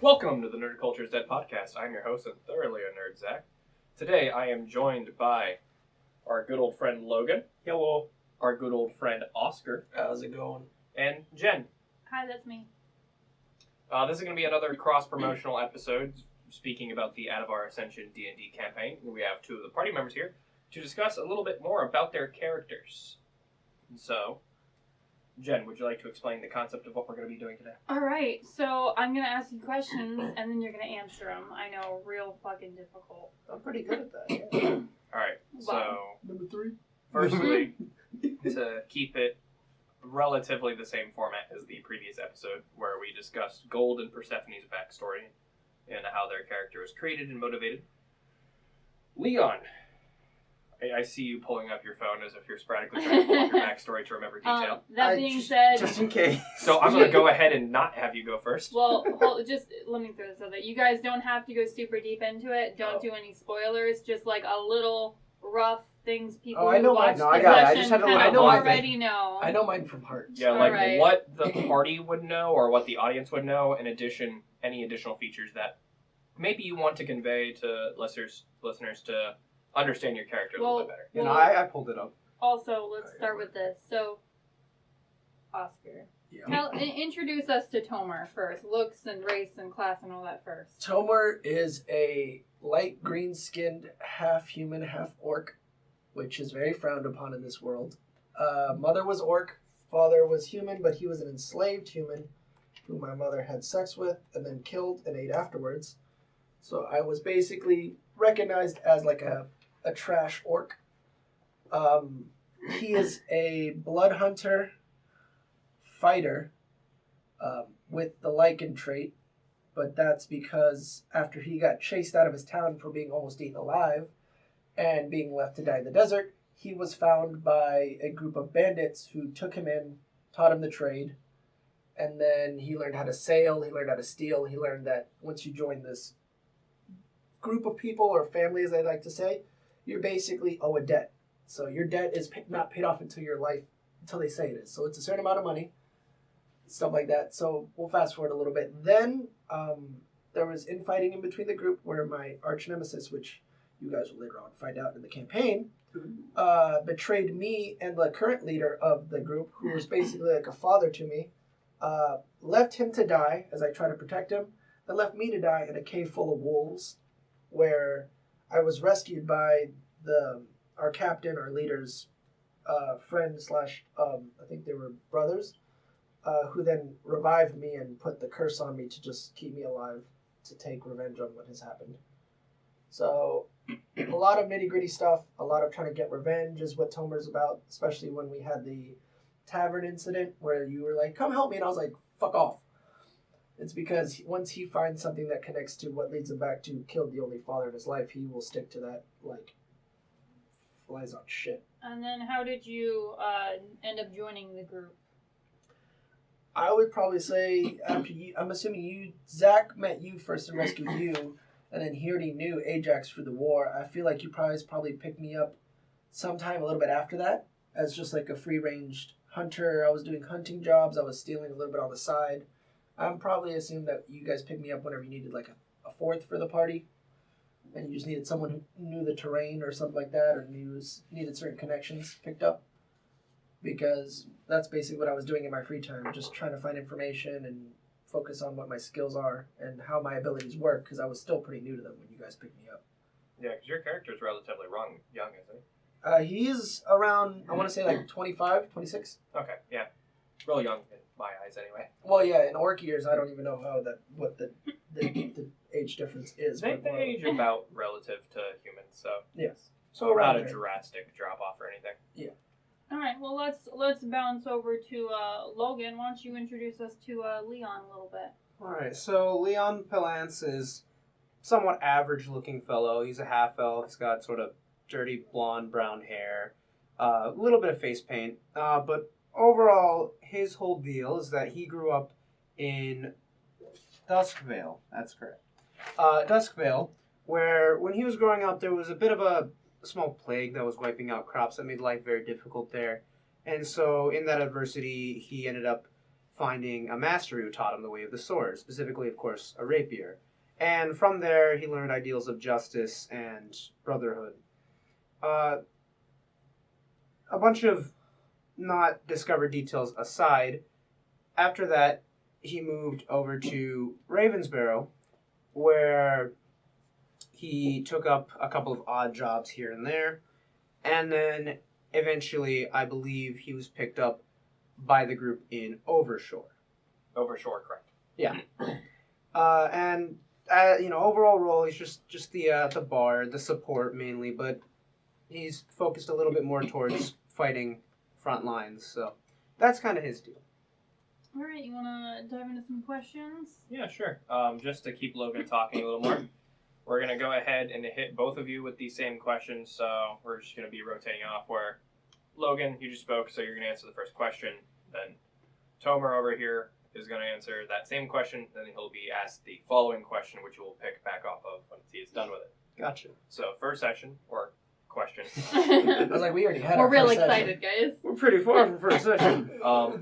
Welcome to the Nerd Culture's Dead podcast. I'm your host and thoroughly a nerd, Zach. Today I am joined by our good old friend Logan. Hello. Our good old friend Oscar. How's it going? And Jen. Hi, that's me. This is going to be another cross-promotional episode speaking about the Atavar Ascension D&D campaign. We have two of the party members here to discuss a little bit more about their characters. So, Jen, would you like to explain the concept of what we're going to be doing today? All right, so I'm going to ask you questions, and then you're going to answer them. I know, real fucking difficult. I'm pretty good at that, yeah. All right, so Wow. Number 3? firstly, to keep it relatively the same format as the previous episode, where we discussed Gold and Persephone's backstory and how their character was created and motivated. Leon, I see you pulling up your phone as if you're sporadically trying to pull up your backstory to remember detail. That being said, Just in case. So I'm going to go ahead and not have you go first. well, just let me throw this out there. You guys don't have to go super deep into it. Don't do any spoilers. Just like a little rough things people I know who watch mine. No, the I got it. I session just had to kind look- I of know mine. already know. I know mine from heart. Yeah, like Alright. what the party would know or what the audience would know, in addition, any additional features that maybe you want to convey to listeners to understand your character a little bit better. You know, I pulled it up. Also, let's start with this. So, Oscar, introduce us to Tomar first. Looks and race and class and all that first. Tomar is a light green-skinned, half-human, half-orc, which is very frowned upon in this world. Mother was orc, father was human, but he was an enslaved human who my mother had sex with and then killed and ate afterwards. So I was basically recognized as like a trash orc. He is a blood hunter fighter with the Lycan trait, but that's because after he got chased out of his town for being almost eaten alive and being left to die in the desert, he was found by a group of bandits who took him in, taught him the trade, and then he learned how to sail, he learned how to steal, he learned that once you join this group of people, or family as I like to say, you basically owe a debt. So your debt is not paid off until they say it is. So it's a certain amount of money, stuff like that. So we'll fast forward a little bit. Then there was infighting in between the group where my arch nemesis, which you guys will later on find out in the campaign, betrayed me and the current leader of the group, who was basically like a father to me, left him to die as I tried to protect him, and left me to die in a cave full of wolves, where I was rescued by our captain, our leader's friend slash, I think they were brothers, who then revived me and put the curse on me to just keep me alive, to take revenge on what has happened. So a lot of nitty-gritty stuff, a lot of trying to get revenge is what Tomar's about, especially when we had the tavern incident where you were like, come help me, and I was like, fuck off. It's because once he finds something that connects to what leads him back to killed the only father in his life, he will stick to that like flies on shit. And then how did you end up joining the group? I would probably say after you, I'm assuming Zach met you first and rescued you, and then he already knew Ajax through the war. I feel like you probably picked me up sometime a little bit after that as just like a free-ranged hunter. I was doing hunting jobs. I was stealing a little bit on the side. I'm probably assuming that you guys picked me up whenever you needed like a fourth for the party, and you just needed someone who knew the terrain or something like that, or needed certain connections picked up, because that's basically what I was doing in my free time, just trying to find information and focus on what my skills are and how my abilities work, because I was still pretty new to them when you guys picked me up. Yeah, because your character's relatively young, isn't he? He is around, I want to say like 25, 26. Okay, yeah. Real young in my eyes, anyway. Well, yeah, in orc years, I don't even know what the age difference is. They age about relative to humans, so yes. So around not a drastic drop off or anything. Yeah. All right, well, let's bounce over to Logan. Why don't you introduce us to Leon a little bit? Alright, so Leon Palance is somewhat average-looking fellow. He's a half-elf. He's got sort of dirty blonde brown hair, a little bit of face paint, but overall, his whole deal is that he grew up in Duskvale. That's correct. Duskvale, where when he was growing up, there was a bit of a small plague that was wiping out crops that made life very difficult there. And so in that adversity, he ended up finding a master who taught him the way of the sword, specifically, of course, a rapier. And from there, he learned ideals of justice and brotherhood. A bunch of not discovered details aside, after that, he moved over to Ravensborough, where he took up a couple of odd jobs here and there. And then eventually, I believe he was picked up by the group in Overshore. Overshore, correct. Yeah. Overall role, he's just the bard, the support mainly, but he's focused a little bit more towards fighting front lines. So that's kind of his deal. All right, you want to dive into some questions? Yeah, sure. Just to keep Logan talking a little more, we're going to go ahead and hit both of you with the same questions. So we're just going to be rotating off where Logan, you just spoke, so you're going to answer the first question. Then Tomar over here is going to answer that same question. Then he'll be asked the following question, which we'll pick back off of once he is done with it. Gotcha. So first session, or question. I was like, we already had We're our real first excited, guys. We're pretty far from first session.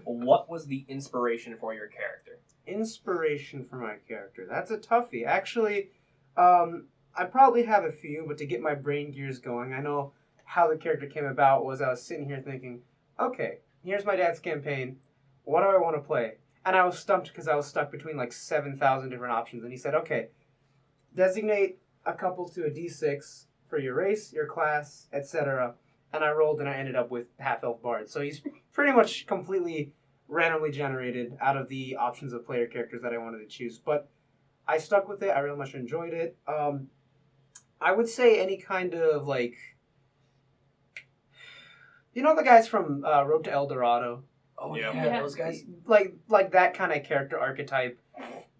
What was the inspiration for your character? Inspiration for my character. That's a toughie. Actually, I probably have a few, but to get my brain gears going, I know how the character came about was I was sitting here thinking, okay, here's my dad's campaign. What do I want to play? And I was stumped because I was stuck between like 7,000 different options. And he said, okay, designate a couple to a D6 for your race, your class, etc. And I rolled and I ended up with half-elf bard. So he's pretty much completely randomly generated out of the options of player characters that I wanted to choose. But I stuck with it. I really much enjoyed it. I would say any kind of like, you know the guys from Road to El Dorado? Oh Yeah. yeah, those guys. Like that kind of character archetype.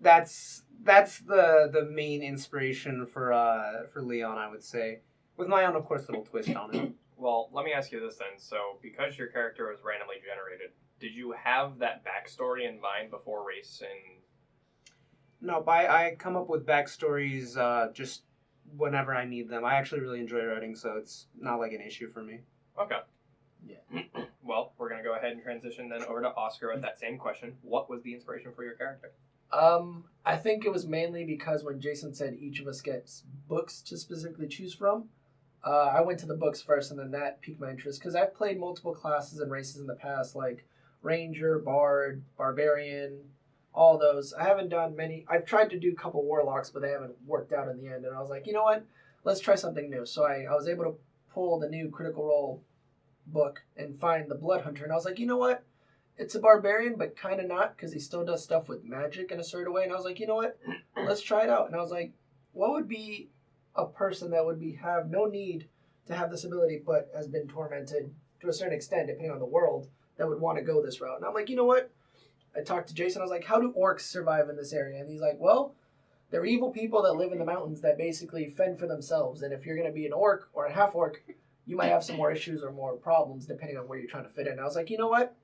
That's the main inspiration for Leon, I would say, with my own, of course, little twist on it. Well, let me ask you this then. So, because your character was randomly generated, did you have that backstory in mind before race? And No, I come up with backstories just whenever I need them. I actually really enjoy writing, so it's not like an issue for me. okay. Yeah. Well, we're gonna go ahead and transition then over to Oscar with that same question. What was the inspiration for your character? I think it was mainly because when Jason said each of us gets books to specifically choose from, I went to the books first, and then that piqued my interest because I've played multiple classes and races in the past, like Ranger, Bard, Barbarian, all those. I haven't done many. I've tried to do a couple Warlocks, but they haven't worked out in the end. And I was like, you know what? Let's try something new. So I was able to pull the new Critical Role book and find the Blood Hunter, and I was like, you know what? It's a barbarian, but kind of not, because he still does stuff with magic in a certain way. And I was like, you know what? Let's try it out. And I was like, what would be a person that would have no need to have this ability, but has been tormented to a certain extent, depending on the world, that would want to go this route? And I'm like, you know what? I talked to Jason. I was like, how do orcs survive in this area? And he's like, well, they're evil people that live in the mountains that basically fend for themselves. And if you're going to be an orc or a half orc, you might have some more issues or more problems depending on where you're trying to fit in. And I was like, you know what?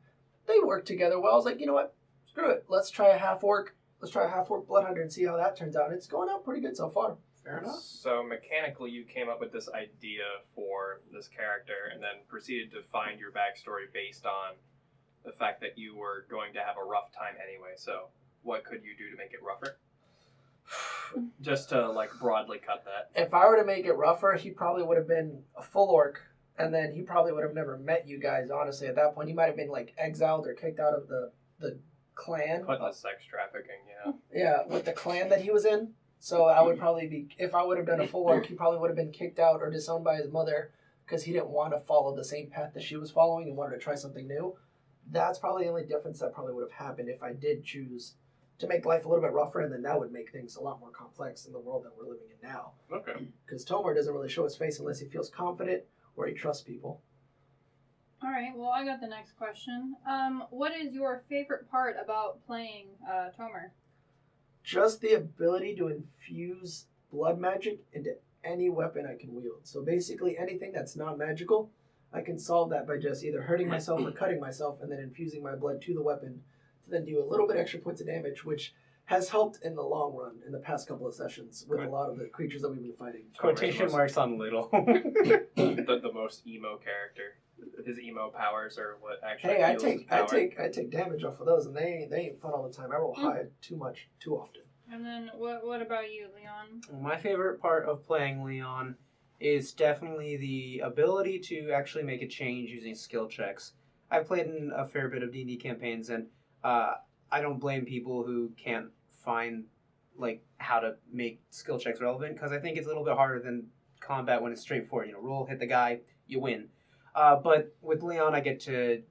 They work together well. I was like, you know what? Screw it. Let's try a half orc. Let's try a half orc blood hunter and see how that turns out. And it's going out pretty good so far. Fair enough. So mechanically, you came up with this idea for this character, and then proceeded to find your backstory based on the fact that you were going to have a rough time anyway. So, what could you do to make it rougher? Just to like broadly cut that. If I were to make it rougher, he probably would have been a full orc, and then he probably would have never met you guys. Honestly, at that point, he might have been like exiled or kicked out of the clan. Put the sex trafficking, yeah. Yeah, with the clan that he was in. So I would probably be, if I would have done a full orc, he probably would have been kicked out or disowned by his mother because he didn't want to follow the same path that she was following and wanted to try something new. That's probably the only difference that probably would have happened if I did choose to make life a little bit rougher, and then that would make things a lot more complex in the world that we're living in now. Okay. Because Tomar doesn't really show his face unless he feels confident or he trusts people. All right, well, I got the next question. What is your favorite part about playing Tomar? Just the ability to infuse blood magic into any weapon I can wield. So basically anything that's non-magical, I can solve that by just either hurting myself or cutting myself and then infusing my blood to the weapon to then do a little bit extra points of damage, which has helped in the long run in the past couple of sessions with a lot of the creatures that we've been fighting. Quotation marks on little. the most emo character. His emo powers are what actually. Hey, fuels his power. I take damage off of those, and they ain't fun all the time. I roll high too much, too often. And then what about you, Leon? My favorite part of playing Leon is definitely the ability to actually make a change using skill checks. I've played in a fair bit of D&D campaigns, and I don't blame people who can't find like how to make skill checks relevant, because I think it's a little bit harder than combat when it's straightforward. Roll, hit the guy, you win. But with Leon, I get to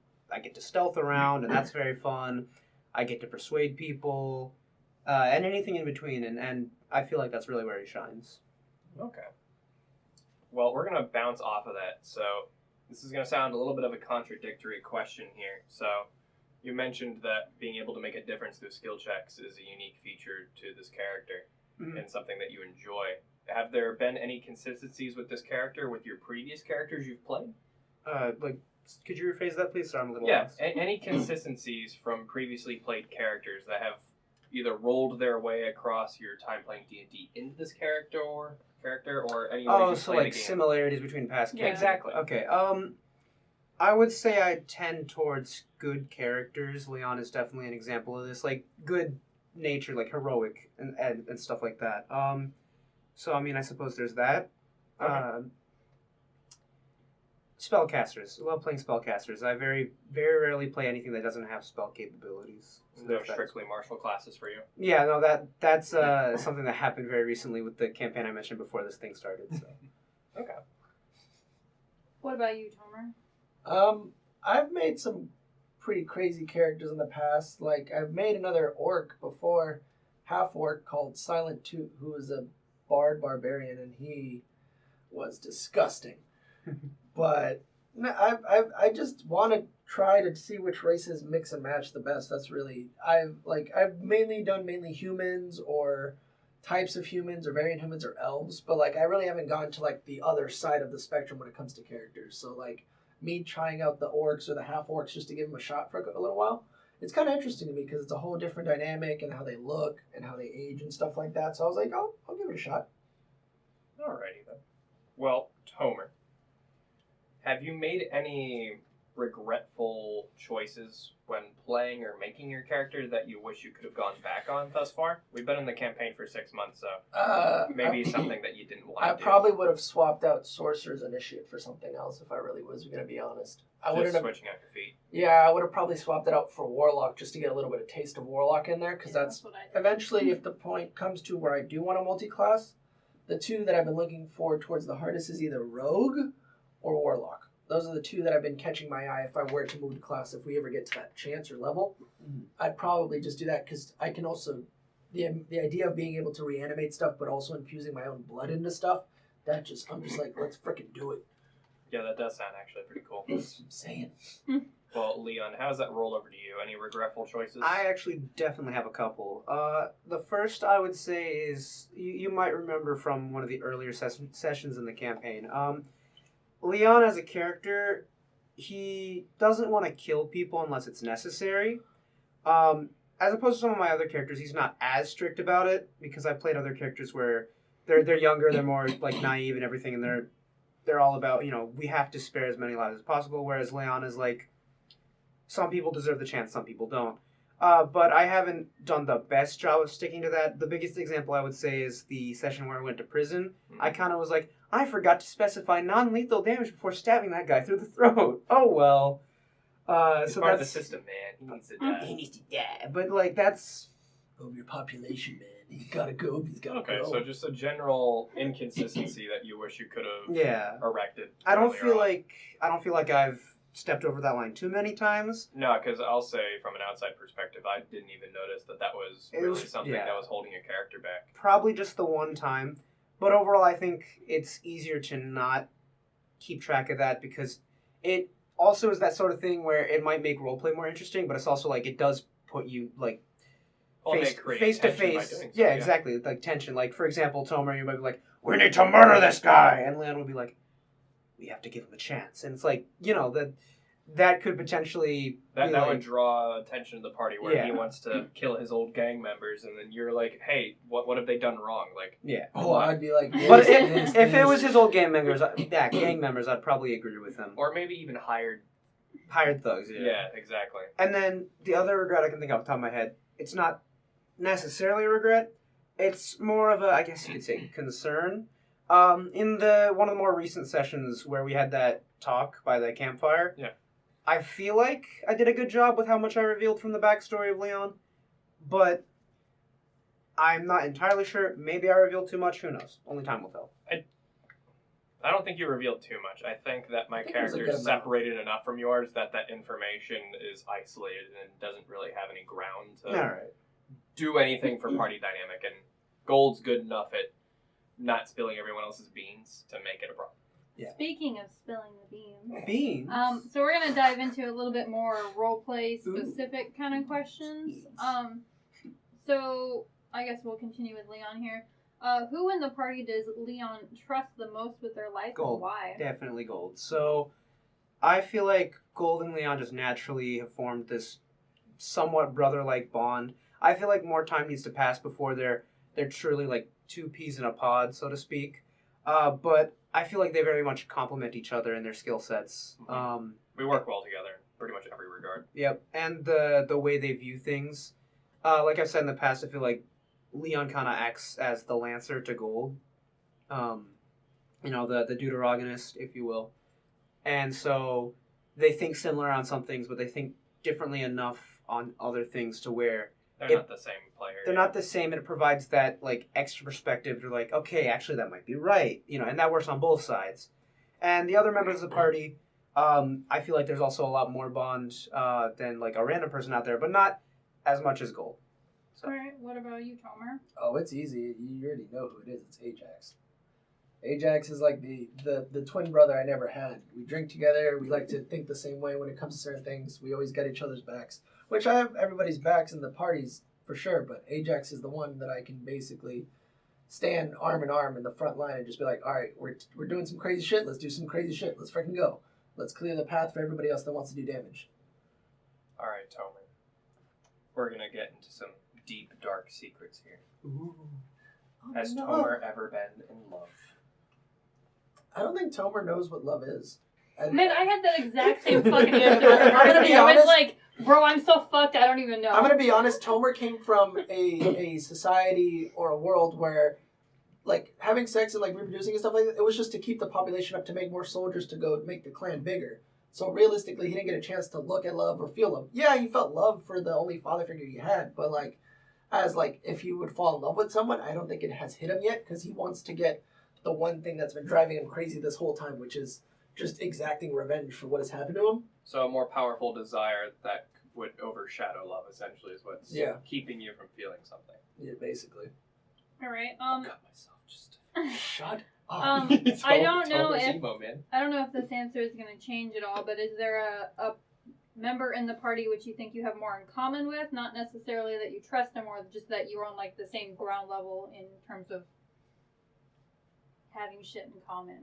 stealth around, and that's very fun. I get to persuade people, and anything in between, and I feel like that's really where he shines. Okay. Well, we're going to bounce off of that. So this is going to sound a little bit of a contradictory question here. So you mentioned that being able to make a difference through skill checks is a unique feature to this character and something that you enjoy. Have there been any consistencies with this character with your previous characters you've played? Could you rephrase that, please? Sorry, I'm a little lost. Yeah, any consistencies from previously played characters that have either rolled their way across your time playing D&D into this character, or any way you so played like the game? similarities between past Yeah, characters. exactly. Okay. I would say I tend towards good characters. Leon is definitely an example of this, like good nature, like heroic and stuff like that. So I mean, I suppose there's that. Okay. Spellcasters. I love playing spellcasters. I very, very rarely play anything that doesn't have spell capabilities. So No strictly martial classes for you? Yeah, no, that's something that happened very recently with the campaign I mentioned before this thing started. So. Okay. What about you, Tomer? I've made some pretty crazy characters in the past. Like, I've made another orc before, half-orc, called Silent Toot, who was a bard barbarian, and he was disgusting. But no, I just want to try to see which races mix and match the best. That's really I've mainly done humans or types of humans or variant humans or elves, but like I really haven't gone to like the other side of the spectrum when it comes to characters. So like me trying out the orcs or the half orcs just to give them a shot for a little while, it's kind of interesting to me because it's a whole different dynamic and how they look and how they age and stuff like that. So I was like, oh, I'll give it a shot. Alrighty then. Well, Tomer, have you made any regretful choices when playing or making your character that you wish you could have gone back on thus far? We've been in the campaign for 6 months, so maybe something that you didn't want to do. I probably would have swapped out Sorcerer's Initiate for something else if I really was going to be honest. I wouldn't have switching out your feet. Yeah, I would have probably swapped it out for Warlock just to get a little bit of taste of Warlock in there, because that's what I did. eventually, if the point comes to where I do want a multi-class, the two that I've been looking forward towards the hardest is either Rogue or Warlock. Those are the two that I've been catching my eye if I were to move to class. If we ever get to that chance or level, I'd probably just do that because I can also, the idea of being able to reanimate stuff but also infusing my own blood into stuff, I'm just like, let's frickin' do it. Yeah, that does sound actually pretty cool. That's what I'm saying. Well, Leon, how does that roll over to you? Any regretful choices? I actually definitely have a couple. The first I would say is, you might remember from one of the earlier sessions in the campaign. Leon as a character, he doesn't want to kill people unless it's necessary. As opposed to some of my other characters, he's not as strict about it, because I've played other characters where they're younger, they're more like naive and everything, and they're all about, we have to spare as many lives as possible, whereas Leon is like, some people deserve the chance, some people don't. But I haven't done the best job of sticking to that. The biggest example I would say is the session where I went to prison. I kind of was like, I forgot to specify non-lethal damage before stabbing that guy through the throat. Oh well. He's so part of that's the system, man. He needs to die. He needs to die. But like that's Over your population, man. He's gotta go. He's gotta Okay, go. so just a general inconsistency that you wish you could have erected. I don't earlier feel like I've stepped over that line too many times. No, because I'll say from an outside perspective, I didn't even notice that was really something that was holding your character back. Probably just the one time. But overall, I think it's easier to not keep track of that, because it also is that sort of thing where it might make roleplay more interesting, but it's also like it does put you like face to face. Yeah, exactly. Like tension. Like for example, Tomar, you might be like, "We need to murder this guy," and Leon would be like, "We have to give him a chance." And it's like, that could potentially That be would draw attention to the party where Yeah. he wants to kill his old gang members, and then you're like, hey, what have they done wrong? Like, yeah. Oh, I'd be like, But this, if it was his old gang members, I'd probably agree with him. or maybe even hired. Hired thugs, Yeah, exactly. And then the other regret I can think of off the top of my head, it's not necessarily a regret. It's more of a, I guess you could say, concern. In one of the more recent sessions where we had that talk by the campfire, yeah, I feel like I did a good job with how much I revealed from the backstory of Leon, but I'm not entirely sure. Maybe I revealed too much. Who knows? Only time will tell. I don't think you revealed too much. I think that my character is separated enough from yours that information is isolated and doesn't really have any ground to do anything for party dynamic. And Gold's good enough at not spilling everyone else's beans to make it a problem. Yeah. Speaking of spilling the beans. Beans? So we're going to dive into a little bit more roleplay specific kind of questions. So I guess we'll continue with Leon here. Who in the party does Leon trust the most with their life Gold. and why? Definitely Gold. So I feel like Gold and Leon just naturally have formed this somewhat brother-like bond. I feel like more time needs to pass before they're truly like two peas in a pod, so to speak. But I feel like they very much complement each other in their skill sets. We work well together in pretty much every regard. Yep, and the way they view things. Like I've said in the past, I feel like Leon kind of acts as the Lancer to Gold. The Deuteragonist, if you will. And so they think similar on some things, but they think differently enough on other things to where They're not the same player. they're not the same, and it provides that like extra perspective to like, okay, actually that might be right, and that works on both sides. And the other members of the party, I feel like there's also a lot more bond than like a random person out there, but not as much as Gold. So. All right, what about you, Tomar? Oh, it's easy. You already know who it is. It's Ajax. Ajax is like the twin brother I never had. We drink together. We like to think the same way when it comes to certain things. We always got each other's backs, which I have everybody's backs in the parties for sure, but Ajax is the one that I can basically stand arm in arm in the front line and just be like, all right, we're doing some crazy shit. Let's do some crazy shit. Let's freaking go. Let's clear the path for everybody else that wants to do damage. All right, Tomar. We're going to get into some deep, dark secrets here. Ooh. Has Tomar ever been in love? I don't think Tomar knows what love is. Man, I had that exact same fucking answer. I'm gonna be I was honest. like, bro, I'm so fucked, I don't even know. I'm gonna be honest. Tomar came from a society or a world where, like, having sex and like reproducing and stuff like that, it was just to keep the population up to make more soldiers to go make the clan bigger. So realistically, he didn't get a chance to look at love or feel love. Yeah, he felt love for the only father figure he had, but like, as like if he would fall in love with someone, I don't think it has hit him yet because he wants to get the one thing that's been driving him crazy this whole time, which is just exacting revenge for what has happened to him. So a more powerful desire that would overshadow love, essentially, is what's keeping you from feeling something. Yeah, basically. All right. I got myself just Shut up. I don't know Tomar's if emo, man. I don't know if this answer is going to change at all, but is there a member in the party which you think you have more in common with? Not necessarily that you trust them, or just that you're on like the same ground level in terms of having shit in common.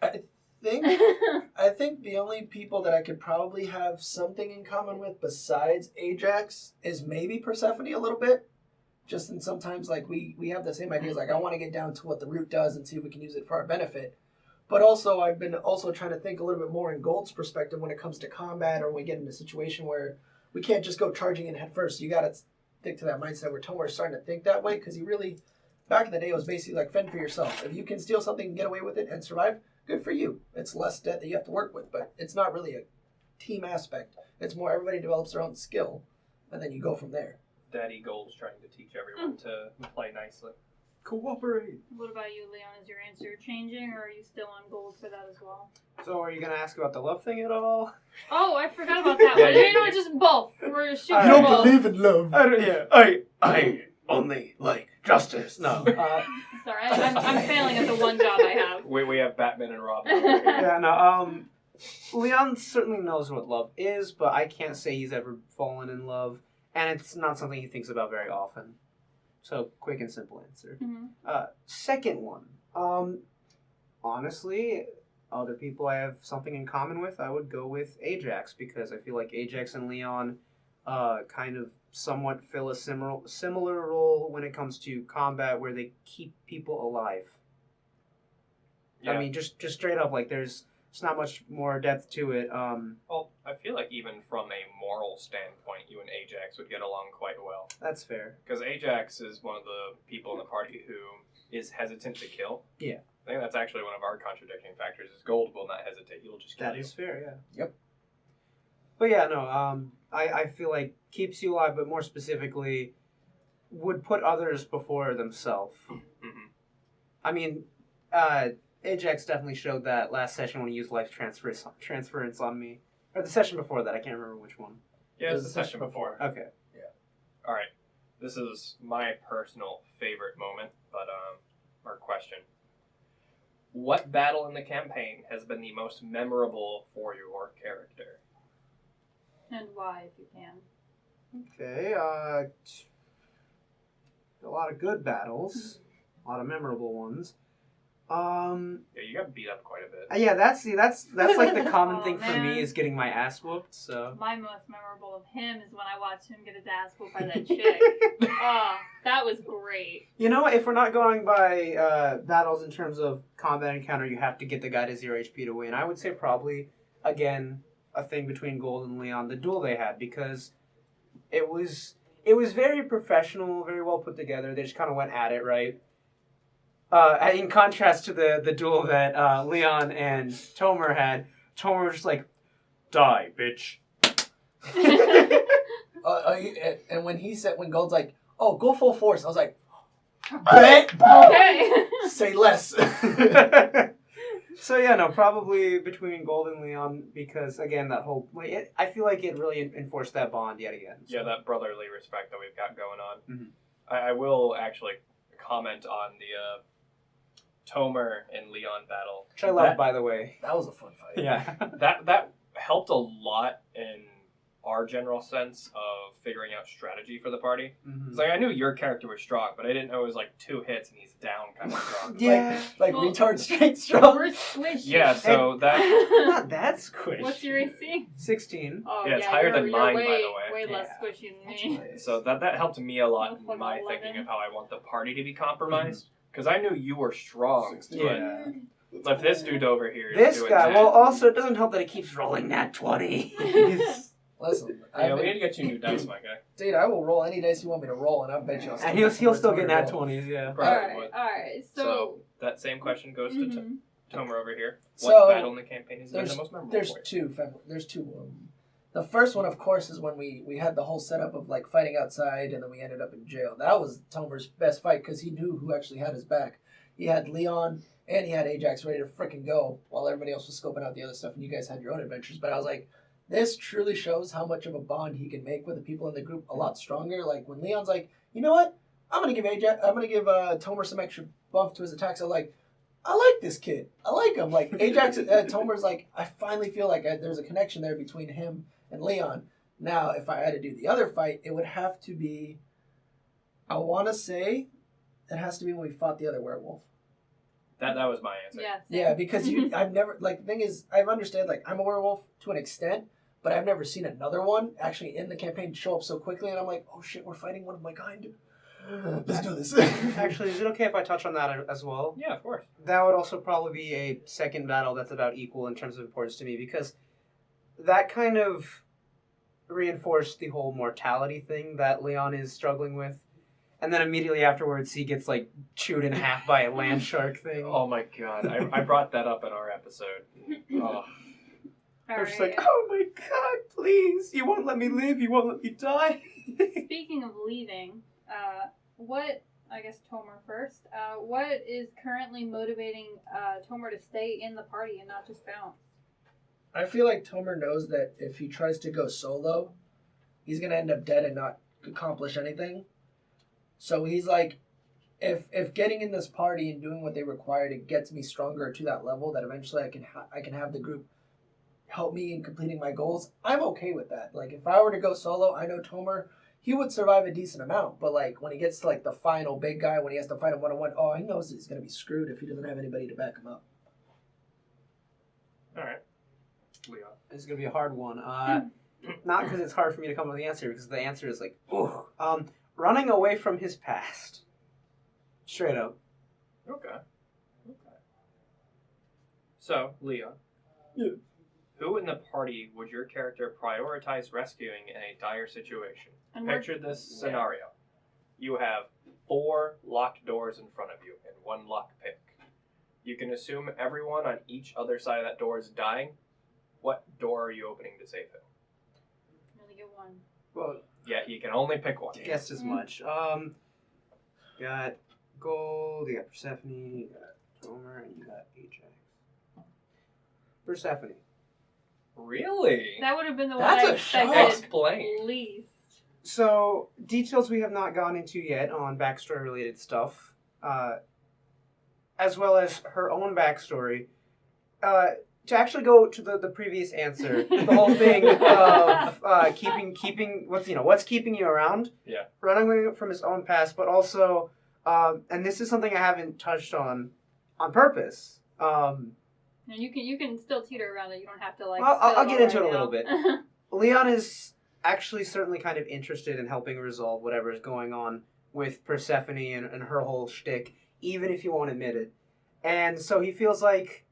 I think the only people that I could probably have something in common with besides Ajax is maybe Persephone a little bit. Just in sometimes like we have the same ideas, like I want to get down to what the root does and see if we can use it for our benefit. But also I've been also trying to think a little bit more in Gold's perspective when it comes to combat, or when we get in a situation where we can't just go charging in head first. You got to stick to that mindset where Tomar's starting to think that way, because he really, back in the day, it was basically like fend for yourself. If you can steal something and get away with it and survive, good for you. It's less debt that you have to work with, but it's not really a team aspect. It's more everybody develops their own skill, and then you go from there. Daddy Gold's trying to teach everyone to play nicely. Cooperate. What about you, Leon? Is your answer changing, or are you still on Gold for that as well? So are you going to ask about the love thing at all? Oh, I forgot about that Yeah, one. yeah, You know, yeah. just both. We're shooting I You for don't both. believe in love. I only like justice. No. Sorry, I'm failing at the one job I have. We have Batman and Robin over here. Yeah, no, Leon certainly knows what love is, but I can't say he's ever fallen in love, and it's not something he thinks about very often. So, quick and simple answer. Mm-hmm. Second one. Honestly, other people I have something in common with, I would go with Ajax, because I feel like Ajax and Leon kind of somewhat fill a similar role when it comes to combat, where they keep people alive. Yeah. I mean, just straight up, like, there's not much more depth to it. Well, I feel like even from a moral standpoint, you and Ajax would get along quite well. That's fair. Because Ajax is one of the people in the party who is hesitant to kill. Yeah. I think that's actually one of our contradicting factors, is Gold will not hesitate. He'll just kill That you. is fair, yeah. Yep. But yeah, no, I feel like keeps you alive, but more specifically, would put others before themselves. Mm-hmm. I mean, Ajax definitely showed that last session when he used life transference on me. Or the session before that, I can't remember which one. Yeah, it was the session before. Okay. All right. This is my personal favorite moment, but or question. What battle in the campaign has been the most memorable for your character? And why, if you can. Okay, a lot of good battles. A lot of memorable ones. Yeah, you got beat up quite a bit. Yeah, that's like the common Aw, thing for man. me is getting my ass whooped. So My most memorable of him is when I watched him get his ass whooped by that chick. Oh, that was great. you know, if we're not going by battles in terms of combat encounter, you have to get the guy to 0 HP to win. I would say probably again a thing between Gold and Leon, the duel they had, because it was very professional, very well put together. They just kind of went at it, right? In contrast to the duel that Leon and Tomar had, Tomar was just like, "Die, bitch." And when Gold's like, "Oh, go full force," I was like, Okay. "Say less." So yeah, no, probably between Gold and Leon, because again, that whole I feel like it really enforced that bond yet again. So. Yeah, that brotherly respect that we've got going on. Mhm. I will actually comment on the Tomar and Leon battle. Which I love, by the way. That was a fun fight. Yeah. That helped a lot in our general sense of figuring out strategy for the party. Mm-hmm. It's like, I knew your character was strong, but I didn't know it was like 2 hits and he's down kind of strong. Yeah. Like Well, retard straight strong. We're squishy. Yeah, so that Not that squishy. What's your AC? 16. Oh, Yeah, it's higher you're than mine, by way, the way. Way less Yeah. squishy than me. so that helped me a lot Oh, in my 11. thinking of how I want the party to be compromised. Because I knew you were strong, Yeah. but if this dude over here is This doing guy. that, Well, also it doesn't help that he keeps rolling that 20. Listen, yeah, we need to get you new dice, my guy. dude, I will roll any dice you want me to roll, and I bet you I'll And he'll still get nat 20s. Yeah. Probably would. Alright, So so that same question goes to mhm. Tomar over here. So, What battle in the campaign has been the there's- most memorable There's for you? two. There's two of them. The first one, of course, is when we had the whole setup of like fighting outside, and then we ended up in jail. That was Tomar's best fight because he knew who actually had his back. He had Leon and he had Ajax ready to frickin' go while everybody else was scoping out the other stuff, and you guys had your own adventures. But I was like, this truly shows how much of a bond he can make with the people in the group a lot stronger. Like when Leon's like, you know what? I'm gonna give Tomar some extra buff to his attacks. I'm like, I like this kid. I like him. Like Ajax, Tomar's like, I finally feel like there's a connection there between him and Leon. Now, if I had to do the other fight, it would have to be, I want to say, it has to be when we fought the other werewolf. That was my answer. Yeah. Yeah, because I've never, like, the thing is, I've understood, like, I'm a werewolf to an extent, but I've never seen another one actually in the campaign show up so quickly, and I'm like, oh shit, we're fighting one of my kind. Let's do this. Actually, is it okay if I touch on that as well? Yeah, of course. That would also probably be a second battle that's about equal in terms of importance to me, because that kind of reinforced the whole mortality thing that Leon is struggling with. And then immediately afterwards, he gets, like, chewed in half by a land shark thing. Oh my god, I brought that up in our episode. Oh. We're just like, oh my god, please, you won't let me live, you won't let me die. Speaking of leaving, I guess Tomar first, what is currently motivating Tomar to stay in the party and not just bounce? I feel like Tomar knows that if he tries to go solo, he's going to end up dead and not accomplish anything. So he's like, if getting in this party and doing what they require to gets me stronger to that level, that eventually I can have the group help me in completing my goals, I'm okay with that. Like, if I were to go solo, I know Tomar, he would survive a decent amount. But, like, when he gets to, like, the final big guy, when he has to fight him one-on-one, he knows he's going to be screwed if he doesn't have anybody to back him up. All right, Leon. This is gonna be a hard one. Not because it's hard for me to come up with the answer, because the answer is like, ooh, running away from his past. Straight up. Okay. So, Leon. Yeah. Who in the party would your character prioritize rescuing in a dire situation? And Picture this scenario. You have 4 locked doors in front of you and 1 locked pick. You can assume everyone on each other side of that door is dying. What door are you opening to save him? You only get one. Well, Yeah, you can only pick one. guessed as much. Got Gold, you got Persephone, you got Tomar, and you got Ajax. Persephone. Really? That would have been the one That's I a shock. expected Explain. least. So, details we have not gone into yet on backstory-related stuff, as well as her own backstory. To actually go to the previous answer, the whole thing of keeping what's keeping you around. Yeah. Running away from his own past, but also, and this is something I haven't touched on purpose. And you can still teeter around it. You don't have to like. I'll get into it a right little now. bit. Leon is actually certainly kind of interested in helping resolve whatever is going on with Persephone and her whole shtick, even if he won't admit it. And so he feels like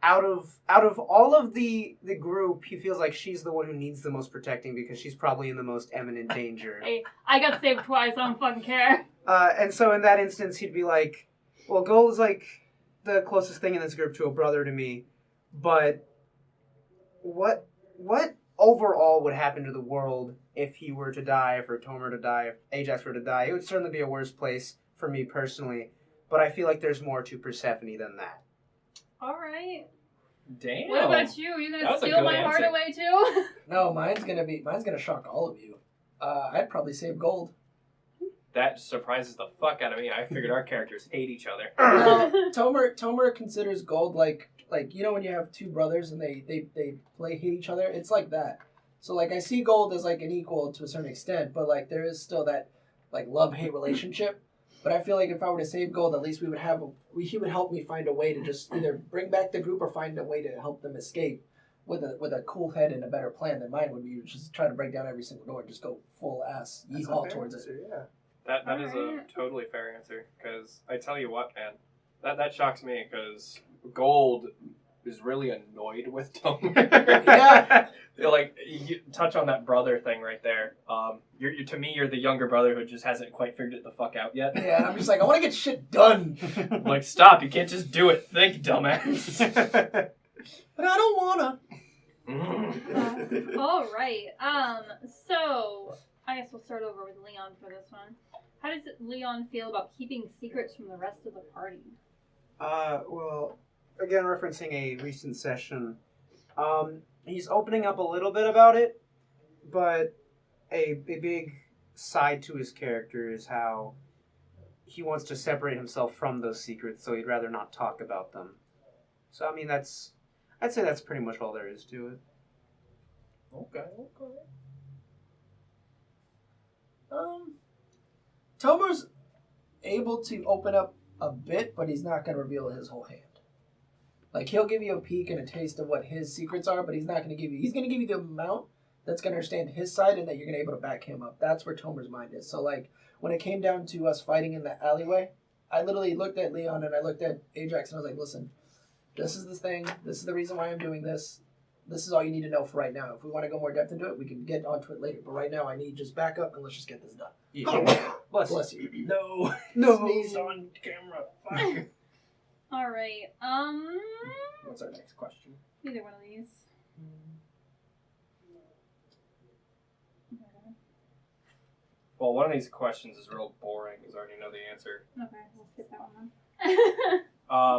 out of all of the group, he feels like she's the one who needs the most protecting because she's probably in the most imminent danger. Hey, I got saved twice. I don't fucking care. And so in that instance, he'd be like, well, Gold is like the closest thing in this group to a brother to me, but what overall would happen to the world if he were to die, for Tomar to die, if Ajax were to die? It would certainly be a worse place for me personally, but I feel like there's more to Persephone than that. All right. Damn. What about you? Are you That gonna was a steal good my heart answer. away too? No, mine's gonna shock all of you. I'd probably save Gold. That surprises the fuck out of me. I figured our characters hate each other. Tomar considers Gold like when you have 2 brothers and they hate each other. It's like that. So like I see Gold as like an equal to a certain extent, but like there is still that like love-hate relationship. But I feel like if I were to save Gold, at least he would help me find a way to just either bring back the group or find a way to help them escape with a cool head and a better plan than mine would be. Just try to break down every single door and just go full ass yeehaw towards it. Yeah. That is a totally fair answer. Because I tell you what, man, that shocks me. Because Gold is really annoyed with Tomar. Yeah. Like you touch on that brother thing right there. To me, you're the younger brother who just hasn't quite figured it the fuck out yet. Yeah, and I'm just like, I want to get shit done. Like, stop! You can't just do it. Think, dumbass. But I don't wanna. All right. So I guess we'll start over with Leon for this one. How does Leon feel about keeping secrets from the rest of the party? Well, again, referencing a recent session, he's opening up a little bit about it, but a big side to his character is how he wants to separate himself from those secrets, so he'd rather not talk about them. So, I mean, I'd say that's pretty much all there is to it. Okay. Tomar's able to open up a bit, but he's not going to reveal his whole hand. Like, he'll give you a peek and a taste of what his secrets are, but he's not going to give you... He's going to give you the amount that's going to understand his side and that you're going to be able to back him up. That's where Tomar's mind is. So, like, when it came down to us fighting in the alleyway, I literally looked at Leon and I looked at Ajax and I was like, listen, this is the thing. This is the reason why I'm doing this. This is all you need to know for right now. If we want to go more depth into it, we can get onto it later. But right now, I need just backup and let's just get this done. Yeah. Bless you. No. No. Sneezed on camera. Fuck. All right. What's our next question? Either one of these. Well, one of these questions is real boring because I already know the answer. Okay, we'll skip that one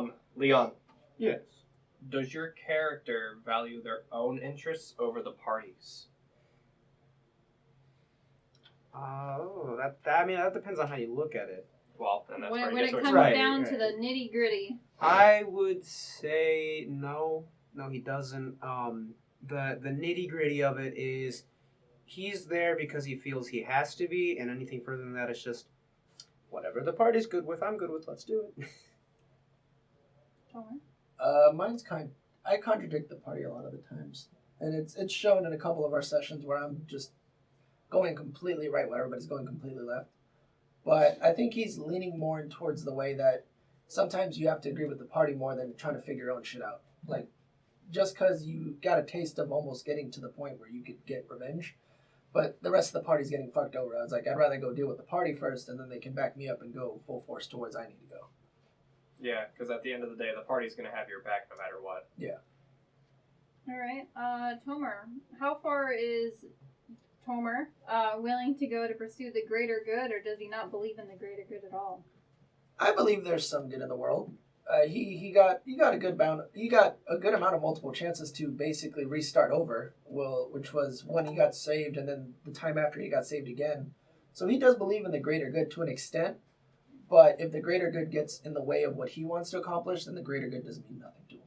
then. Leon, Yes. does your character value their own interests over the party's? That depends on how you look at it. Well, and that's where when you it get to comes explain. down Right. to the nitty gritty. I would say no. No, he doesn't. The nitty gritty of it is he's there because he feels he has to be, and anything further than that is just whatever the party's good with, I'm good with. Let's do it. Tomar? Mine's I contradict the party a lot of the times, and it's shown in a couple of our sessions where I'm just going completely right while everybody's going completely left. But I think he's leaning more towards the way that sometimes you have to agree with the party more than trying to figure your own shit out. Like, just because you got a taste of almost getting to the point where you could get revenge, but the rest of the party's getting fucked over. I was like, I'd rather go deal with the party first, and then they can back me up and go full force towards I need to go. Yeah, because at the end of the day, the party's going to have your back no matter what. Yeah. All right. Tomar, how far is Tomar willing to go to pursue the greater good, or does he not believe in the greater good at all? I believe there's some good in the world. He got a good amount of multiple chances to basically restart over. Well, which was when he got saved, and then the time after he got saved again. So he does believe in the greater good to an extent. But if the greater good gets in the way of what he wants to accomplish, then the greater good doesn't mean nothing to him.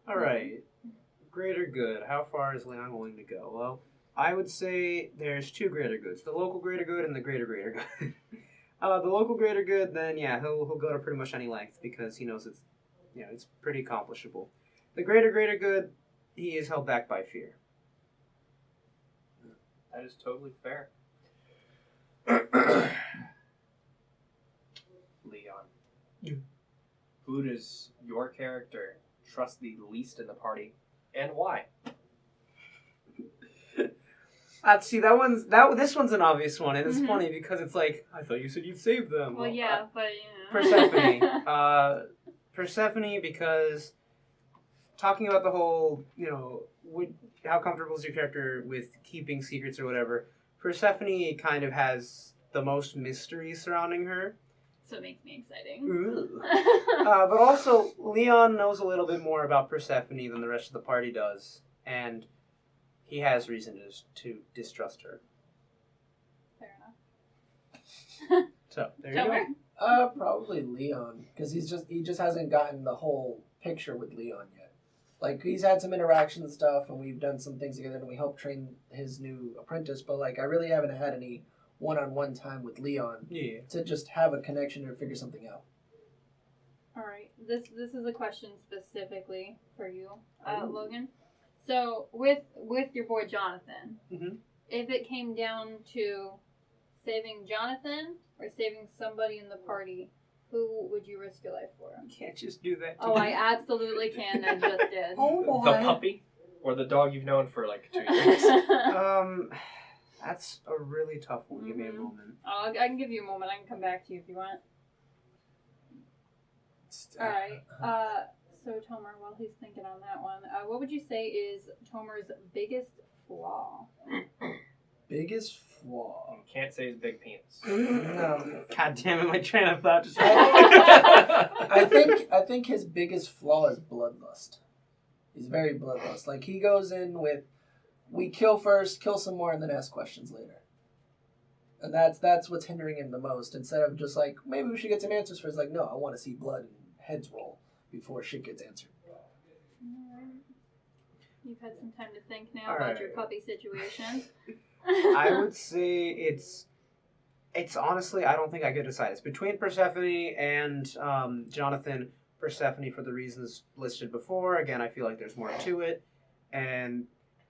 All right. Greater good. How far is Leon willing to go? Well, I would say there's two greater goods: the local greater good and the greater good. The local greater good, then yeah, he'll go to pretty much any length because he knows it's pretty accomplishable. The greater good, he is held back by fear. That is totally fair. Leon. Yeah. Who does your character trust the least in the party, and why? See, this one's an obvious one, and it's funny because it's like, I thought you said you'd save them. Well, yeah, but you know. Persephone. Persephone, because talking about the whole, how comfortable is your character with keeping secrets or whatever, Persephone kind of has the most mystery surrounding her. So it makes me exciting. Ooh. But also, Leon knows a little bit more about Persephone than the rest of the party does, and he has reason to distrust her. Fair enough. So, there you go. Probably Leon, because he just hasn't gotten the whole picture with Leon yet. Like, he's had some interaction and stuff, and we've done some things together, and we helped train his new apprentice, but, like, I really haven't had any one-on-one time with Leon to just have a connection or figure something out. All right. This is a question specifically for you, Logan. So, with your boy Jonathan, if it came down to saving Jonathan or saving somebody in the party, who would you risk your life for? You can't just do that. Oh, I absolutely can. I just did. Oh, boy. The puppy? Or the dog you've known for like 2 years? That's a really tough one. Give me a moment. I can give you a moment. I can come back to you if you want. All right. So, Tomar, while he's thinking on that one, what would you say is Tomar's biggest flaw? Biggest flaw? Can't say his big penis. No. God damn it, my train of thought just... I think his biggest flaw is bloodlust. He's very bloodlust. Like, he goes in with, we kill first, kill some more, and then ask questions later. And that's what's hindering him the most. Instead of just like, maybe we should get some answers first. Like, no, I want to see blood and heads roll before shit gets answered. You've had some time to think now All about right. your puppy situation. I would say it's honestly, I don't think I could decide. It's between Persephone and Jonathan. Persephone for the reasons listed before. Again, I feel like there's more to it. And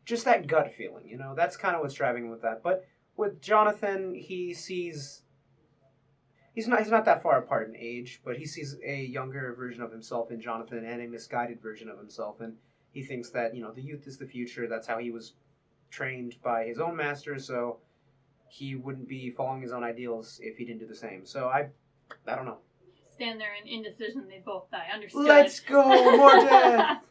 just that gut feeling, that's kind of what's driving him with that. But with Jonathan, he's not that far apart in age, but he sees a younger version of himself in Jonathan and a misguided version of himself, and he thinks that, the youth is the future. That's how he was trained by his own master, so he wouldn't be following his own ideals if he didn't do the same. So I don't know. Stand there in indecision, they both die. Understood. Let's go! More death!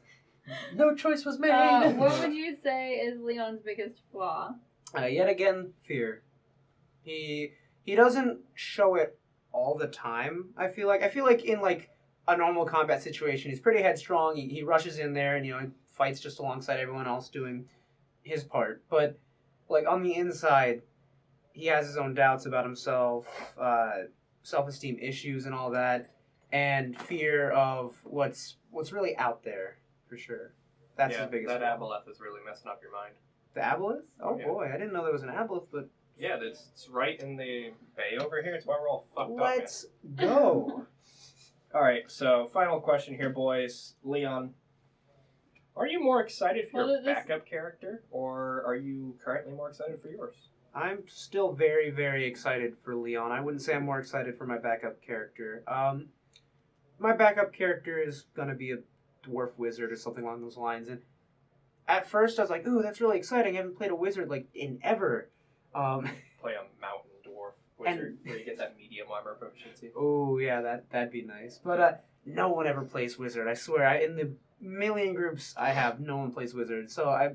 No choice was made. What would you say is Leon's biggest flaw? Yet again, fear. He doesn't show it all the time, I feel like. I feel like in, like, a normal combat situation, he's pretty headstrong. He rushes in there and, he fights just alongside everyone else doing his part. But, like, on the inside, he has his own doubts about himself, self-esteem issues and all that, and fear of what's really out there, for sure. That's his biggest that flaw. aboleth is really messing up your mind. The aboleth? Oh, Yeah. boy, I didn't know there was an aboleth, but... Yeah, it's right in the bay over here. It's why we're all fucked up. Let's go. All right, so final question here, boys. Leon, are you more excited for your backup character, or are you currently more excited for yours? I'm still very, very excited for Leon. I wouldn't say I'm more excited for my backup character. My backup character is going to be a dwarf wizard or something along those lines. And at first I was like, ooh, that's really exciting. I haven't played a wizard like in ever. Play a mountain dwarf wizard where you get that medium armor proficiency. Oh, yeah, that'd be nice. But no one ever plays wizard. I swear, in the million groups I have, no one plays wizard. So I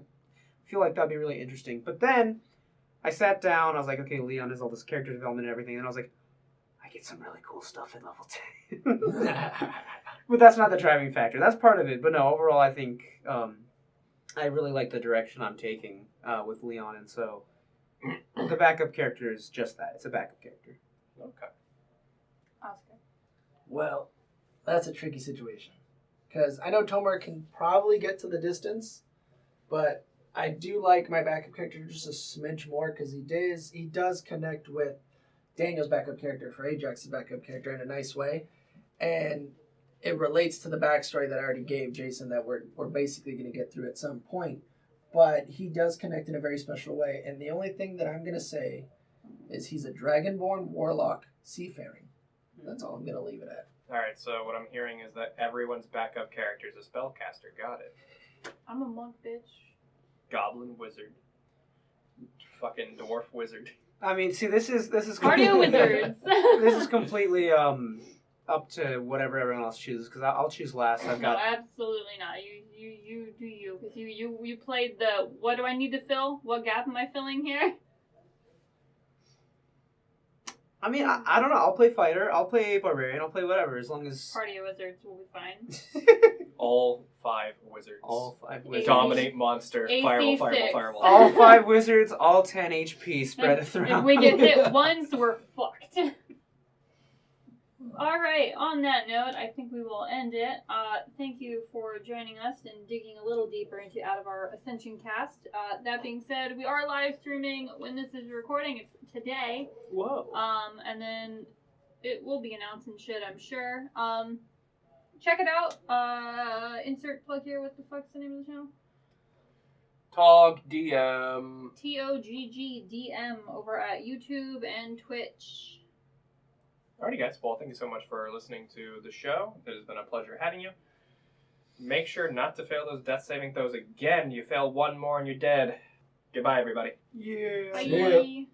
feel like that'd be really interesting. But then I sat down. I was like, okay, Leon has all this character development and everything. And I was like, I get some really cool stuff in level 10. But that's not the driving factor. That's part of it. But no, overall, I think I really like the direction I'm taking with Leon. And so the backup character is just that. It's a backup character. Okay. Oscar. Well, that's a tricky situation. Because I know Tomar can probably get to the distance, but I do like my backup character just a smidge more because he does connect with Daniel's backup character for Ajax's backup character in a nice way. And it relates to the backstory that I already gave Jason that we're basically going to get through at some point. But he does connect in a very special way. And the only thing that I'm going to say is he's a dragonborn warlock seafaring. That's all I'm going to leave it at. All right, so what I'm hearing is that everyone's backup character is a spellcaster. Got it. I'm a monk, bitch. Goblin wizard. Fucking dwarf wizard. I mean, see, this is Cardio wizards. This is completely up to whatever everyone else chooses because I'll choose last. I've got No, absolutely not. You do you because you played the what do I need to fill? What gap am I filling here? I mean, I don't know. I'll play fighter. I'll play barbarian. I'll play whatever as long as Cardio wizards will be fine. All 5 wizards. all 5 wizards. Dominate monster. AC Fireball, 6. fireball. All 5 wizards, all 10 HP spread throughout. If we get hit once, we're fucked. All right. On that note, I think we will end it. Thank you for joining us and digging a little deeper into Atavar Ascension cast. That being said, we are live streaming when this is recording. It's today. Whoa. And then it will be announced and shit, I'm sure. Check it out. Insert plug here. What the fuck's the name of the channel? Tog DM. TOGGDM over at YouTube and Twitch. Alrighty, guys. Well, thank you so much for listening to the show. It has been a pleasure having you. Make sure not to fail those death saving throws again. You fail one more and you're dead. Goodbye, everybody. Yeah. Bye.